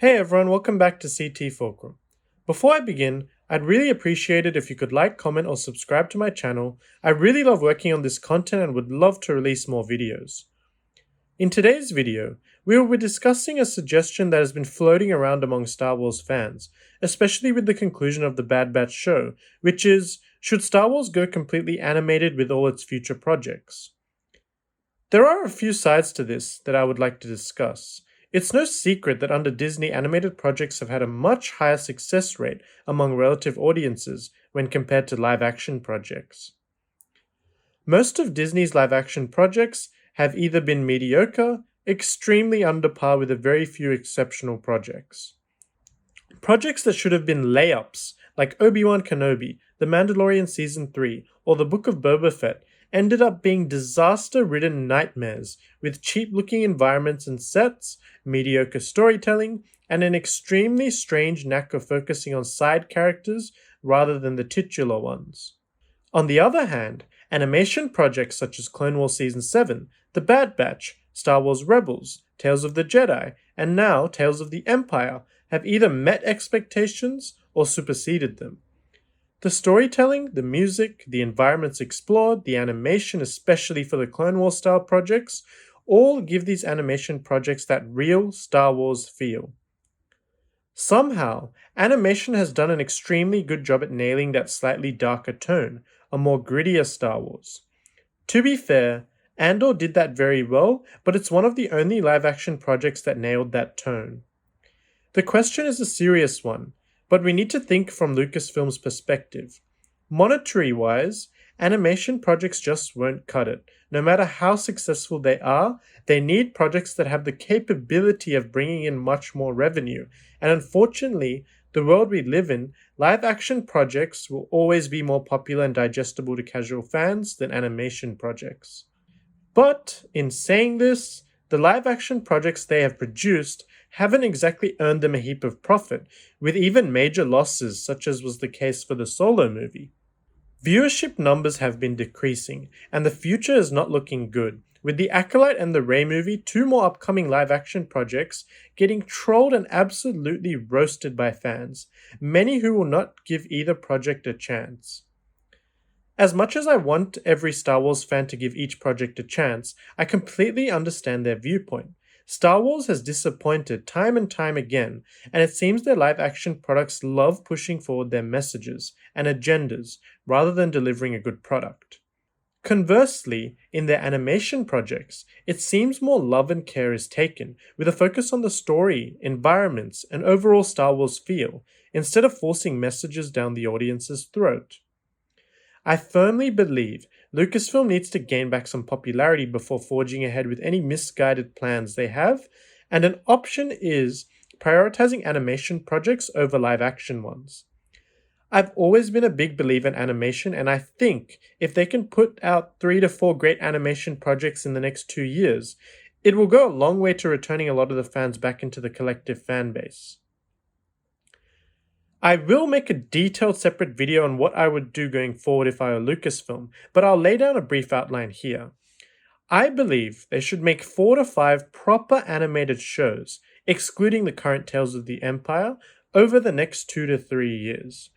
Hey everyone, welcome back to CT Fulcrum. Before I begin, I'd really appreciate it if you could like, comment, or subscribe to my channel. I really love working on this content and would love to release more videos. In today's video, we will be discussing a suggestion that has been floating around among Star Wars fans, especially with the conclusion of the Bad Batch show, which is, should Star Wars go completely animated with all its future projects? There are a few sides to this that I would like to discuss. It's no secret that under Disney, animated projects have had a much higher success rate among relative audiences when compared to live action projects. Most of Disney's live action projects have either been mediocre, extremely under par with a very few exceptional projects. Projects that should have been layups, like Obi-Wan Kenobi, The Mandalorian Season 3, or The Book of Boba Fett, ended up being disaster-ridden nightmares with cheap-looking environments and sets, mediocre storytelling, and an extremely strange knack of focusing on side characters rather than the titular ones. On the other hand, animation projects such as Clone Wars Season 7, The Bad Batch, Star Wars Rebels, Tales of the Jedi, and now Tales of the Empire have either met expectations or superseded them. The storytelling, the music, the environments explored, the animation, especially for the Clone Wars style projects, all give these animation projects that real Star Wars feel. Somehow, animation has done an extremely good job at nailing that slightly darker tone, a more grittier Star Wars. To be fair, Andor did that very well, but it's one of the only live-action projects that nailed that tone. The question is a serious one, but we need to think from Lucasfilm's perspective. Monetary-wise, animation projects just won't cut it. No matter how successful they are, they need projects that have the capability of bringing in much more revenue. And unfortunately, the world we live in, live-action projects will always be more popular and digestible to casual fans than animation projects. But, in saying this, the live-action projects they have produced haven't exactly earned them a heap of profit, with even major losses such as was the case for the Solo movie. Viewership numbers have been decreasing, and the future is not looking good, with The Acolyte and the Rey movie, two more upcoming live-action projects, getting trolled and absolutely roasted by fans, many who will not give either project a chance. As much as I want every Star Wars fan to give each project a chance, I completely understand their viewpoint. Star Wars has disappointed time and time again, and it seems their live-action products love pushing forward their messages and agendas rather than delivering a good product. Conversely, in their animation projects, it seems more love and care is taken, with a focus on the story, environments, and overall Star Wars feel, instead of forcing messages down the audience's throat. I firmly believe Lucasfilm needs to gain back some popularity before forging ahead with any misguided plans they have, and an option is prioritizing animation projects over live-action ones. I've always been a big believer in animation, and I think if they can put out 3 to 4 great animation projects in the next 2 years, it will go a long way to returning a lot of the fans back into the collective fan base. I will make a detailed separate video on what I would do going forward if I were Lucasfilm, but I'll lay down a brief outline here. I believe they should make 4 to 5 proper animated shows, excluding the current Tales of the Empire, over the next 2 to 3 years.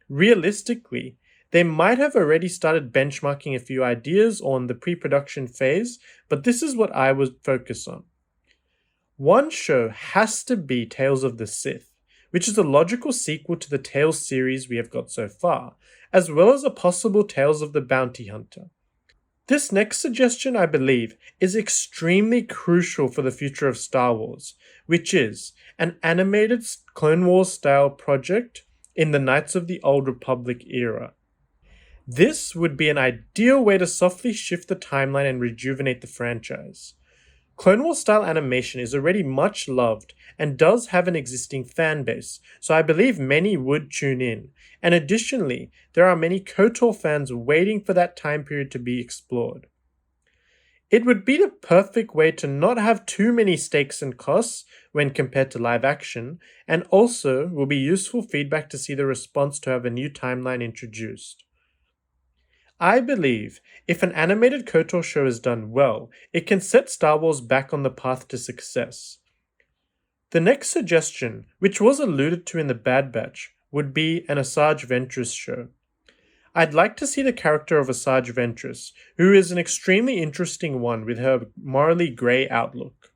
Realistically, they might have already started benchmarking a few ideas on the pre-production phase, but this is what I would focus on. One show has to be Tales of the Sith, which is a logical sequel to the Tales series we have got so far, as well as a possible Tales of the Bounty Hunter. This next suggestion, I believe, is extremely crucial for the future of Star Wars, which is an animated Clone Wars style project in the Knights of the Old Republic era. This would be an ideal way to softly shift the timeline and rejuvenate the franchise. Clone Wars style animation is already much loved and does have an existing fan base, so I believe many would tune in. And additionally, there are many KOTOR fans waiting for that time period to be explored. It would be the perfect way to not have too many stakes and costs when compared to live action, and also will be useful feedback to see the response to have a new timeline introduced. I believe if an animated KOTOR show is done well, it can set Star Wars back on the path to success. The next suggestion, which was alluded to in The Bad Batch, would be an Asajj Ventress show. I'd like to see the character of Asajj Ventress, who is an extremely interesting one with her morally grey outlook.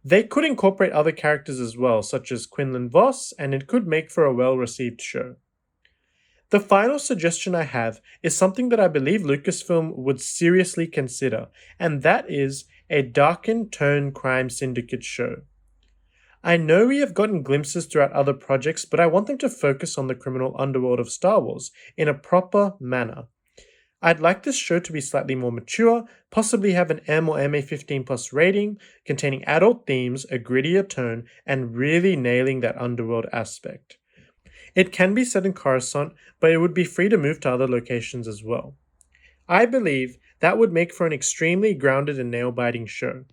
They could incorporate other characters as well, such as Quinlan Vos, and it could make for a well-received show. The final suggestion I have is something that I believe Lucasfilm would seriously consider, and that is a darkened tone crime syndicate show. I know we have gotten glimpses throughout other projects, but I want them to focus on the criminal underworld of Star Wars in a proper manner. I'd like this show to be slightly more mature, possibly have an M or MA15+ rating, containing adult themes, a grittier tone, and really nailing that underworld aspect. It can be set in Coruscant, but it would be free to move to other locations as well. I believe that would make for an extremely grounded and nail-biting show.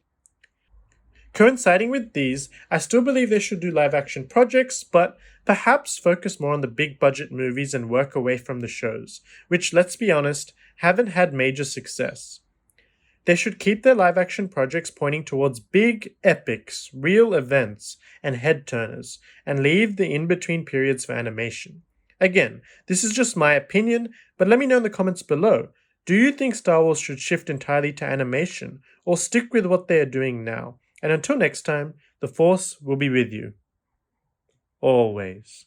Coinciding with these, I still believe they should do live-action projects, but perhaps focus more on the big-budget movies and work away from the shows, which, let's be honest, haven't had major success. They should keep their live-action projects pointing towards big epics, real events, and head-turners, and leave the in-between periods for animation. Again, this is just my opinion, but let me know in the comments below. Do you think Star Wars should shift entirely to animation, or stick with what they are doing now? And until next time, the Force will be with you. Always.